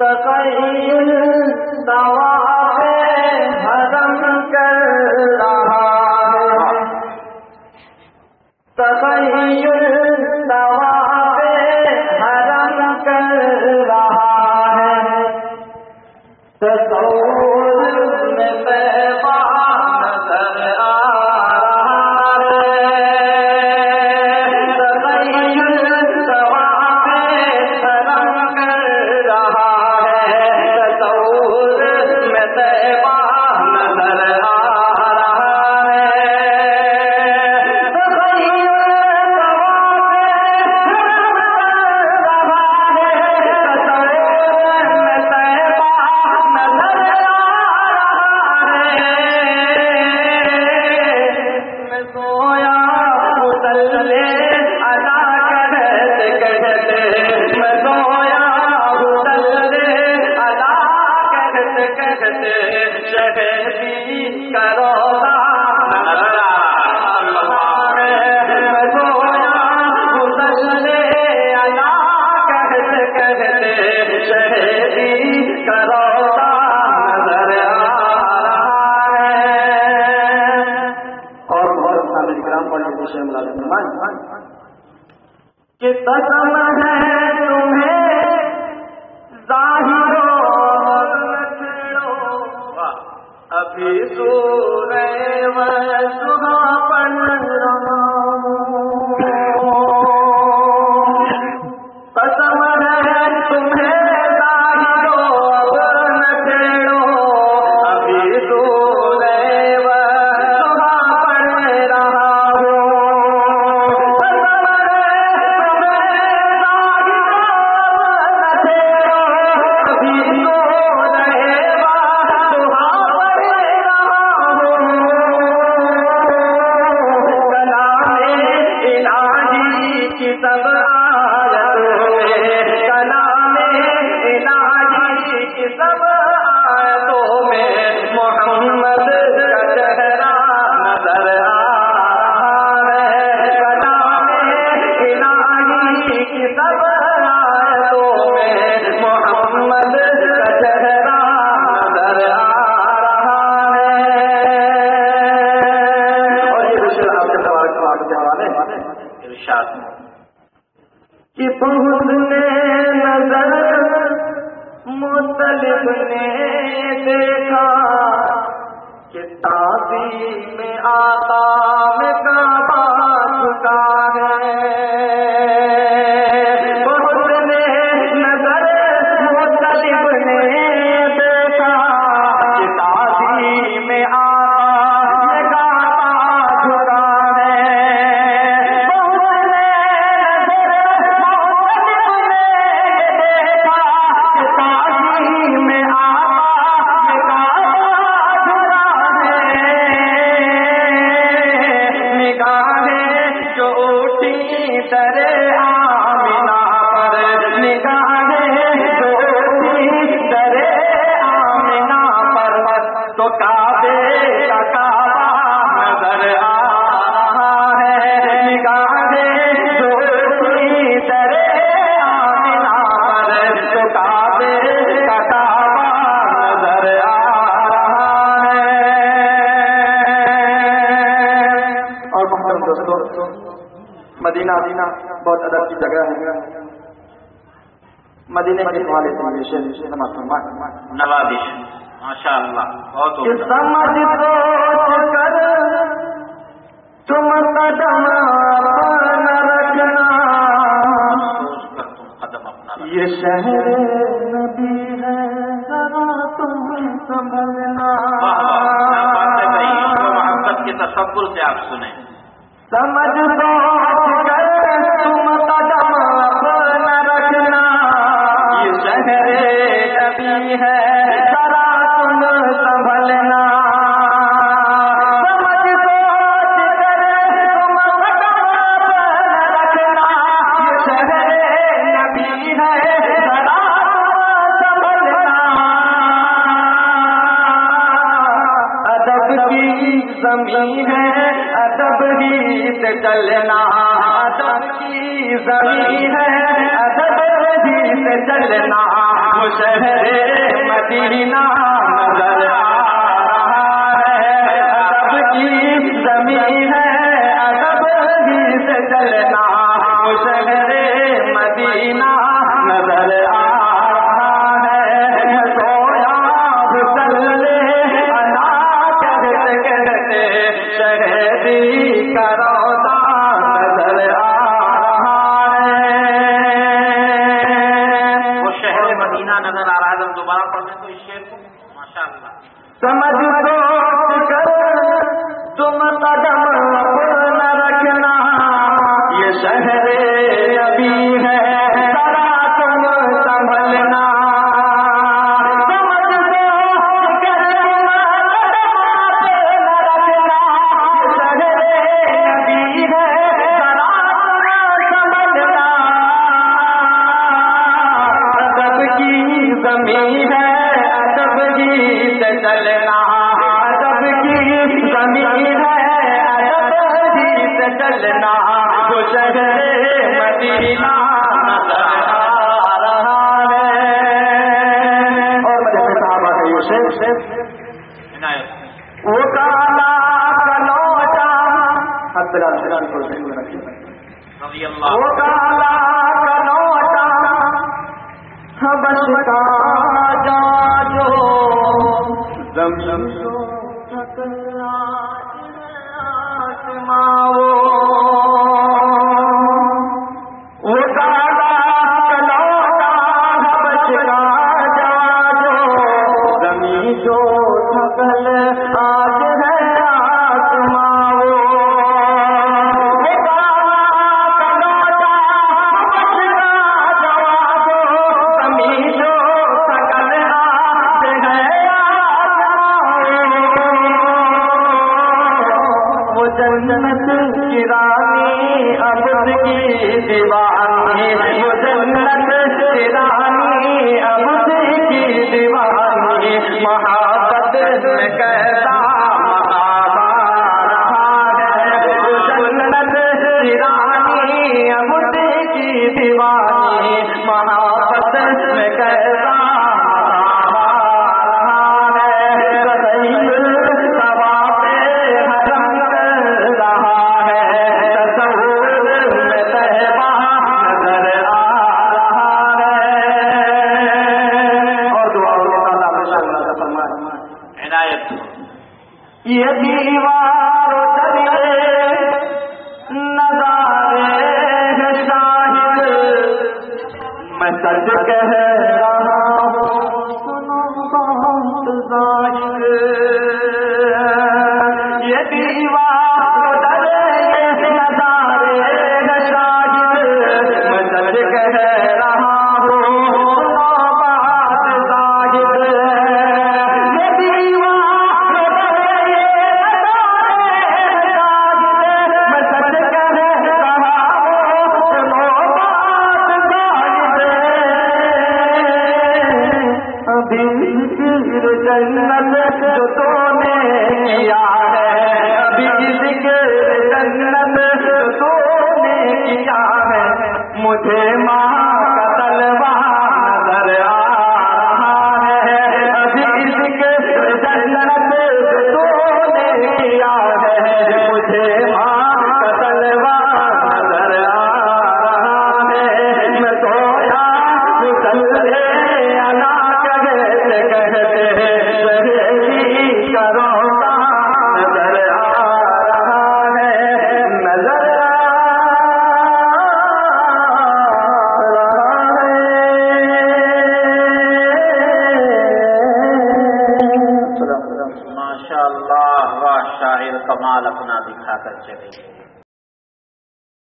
تخیل طواف حرم کر رہا ہے، تخیل طواف حرم کر رہا ہے، تصور میں طیبہ نظر آ رہا ہے، تخیل طواف حرم کر رہا ہے، تصور میں طیبہ نظر آ رہا ہے، تخیل طواف حرم کر رہا ہے، تصور میں طیبہ نظر آ رہا ہے، میں سویا مسلے ادا کرتے کہتے، میں سویا مسلے ادا کرتے کہتے، شہیدی کا روزہ نظر آ رہا ہے، میں سویا مسلے ادا کرتے کہتے، شہیدی کا روزہ نظر آ رہا ہے۔ اور بہت سامنے کرام پر کہ قسم ہے تمہیں ظاہر و چھڑو، ابھی سورہ وضحا پڑھ رہا ہوں، قسم ہے تمہیں ظاہر و چھڑو، ابھی سورہ وضحا پڑھ رہا ہوں، قسم ہے تمہیں ظاہر و چھڑو، ابھی سورہ وضحا پڑھ رہا ہوں، کلام الہی کی سب آیتوں میں، کلام الہی کی سب آیتوں میں محمد کا چہرہ نظر آ رہا ہے، کلام الہی کی سب آیتوں میں محمد کا چہرہ نظر آ رہا ہے۔ اور یہ رشتے آپ کے تبارک کے حوالے ارشاد کہ بحسن نظر مطلب نے دیکھا کہ تعظیم آقا میں کعبہ جھکا ہے، بحسن نظر مطلب نے دیکھا کہ تعظیم آقا میں کعبہ جھکا ہے، بحسن نظر مطلب نے دیکھا کہ تعظیم آقا میں کعبہ جھکا ہے، نگاہیں جو اٹھی در آمنہ پر، نگاہیں جو اٹھی در آمنہ پر، تو کعبے کا کعبہ نظر آ رہا ہے، نگاہیں جو اٹھی در آمنہ پر، تو کعبے کا کعبہ نظر آ رہا ہے۔ اور محترم دوستو، مدینہ بہت ادب کی جگہ ہے، مدینے کے حوالے سے نماز فرمائیں۔ نوازش ماشاء اللہ بہت کہ سمجھ سوچ کر تم قدم اپنا رکھنا، سوچ کر تم قدم اپنا رکھنا، یہ شہر نبی ہے ذرا تم سنبھلنا، محبت کے تصور سے آپ سنیں، سمجھ سوچ کر تم قدم اپنا رکھنا، یہ شہر نبی ہے ذرا تم سنبھلنا، سمجھ سوچ کر تم قدم اپنا رکھنا، یہ شہر نبی ہے ذرا تم سنبھلنا، ادب کی زمین ہے ادب ہی سے چلنا، ادب کی زمین ہے ادب چلنا وہ شہر مدینہ نظر آ رہا ہے، ادب کی زمین ہے، ادب ہی سے چلنا وہ شہر مدینہ نظر آ رہا ہے، سویا مسلے ادا کرتے کرتے شہری کا روضہ نظر آ نظر آ رہا ہے۔ ہم دوبارہ پڑھ لیں تو اس شعر کو ماشاء اللہ سمجھ سوچ کر تم قدم نہ رکھنا، یہ شہر نبی ہے ذرا تم سنبھلنا، سمجھ سوچ کر تم قدم نہ رکھنا، یہ شہر نبی ہے ذرا تم سنبھلنا، ادب کی زمین ہے، ادب کی سے چلنا، ادب کی زمین ہے، ادب کی سے چلنا، وہ شہر مدینہ نظر آ رہا ہے۔ اور مجھے صحابہ کا یہ شعر، عنایت وہ کالا کلوٹا حضرات کو ذہن میں رکھیے، رضی اللہ وہ کالا کلوٹا حبش کا جا جو زمین وہ کالا کلوٹا حبش کا جا جو زمین جو تھکل آج ہے آسماں، وہ کالا کلوٹا حبش کا جا جو زمین جو تھکل آج ہے آسماں، وہ جنت کی رانی عبد کی دیوانی، وہ جنت کی رانی عبد کی دیوانی، محبت میں کیسا مقام رہا ہے، وہ جنت کی رانی عبد کی دیوانی، محبت میں کیسا یہ دیوار چلے نظارے ہیں شاہد، میں سچ کہہ رہا ہوں سنو بات ظاہر، یہ دیوار چلے نظارے ہیں شاہد، میں سچ کہہ رہا ہوں سنو بات ظاہر، یہ دیوار جنت جو تو نے کیا ہے، ابھی ذکر جنت جو تو نے کیا ہے، مجھے ماں کا طلبہ نظر آ رہا ہے، ابھی ذکر جنت جو تو نے کیا ہے، مجھے ماں کا طلبہ نظر آ رہا ہے، میں سویا مسلے انا کہتے کہتے ماشاء اللہ، واہ شاعر کمال اپنا دکھا کر چلے گئے۔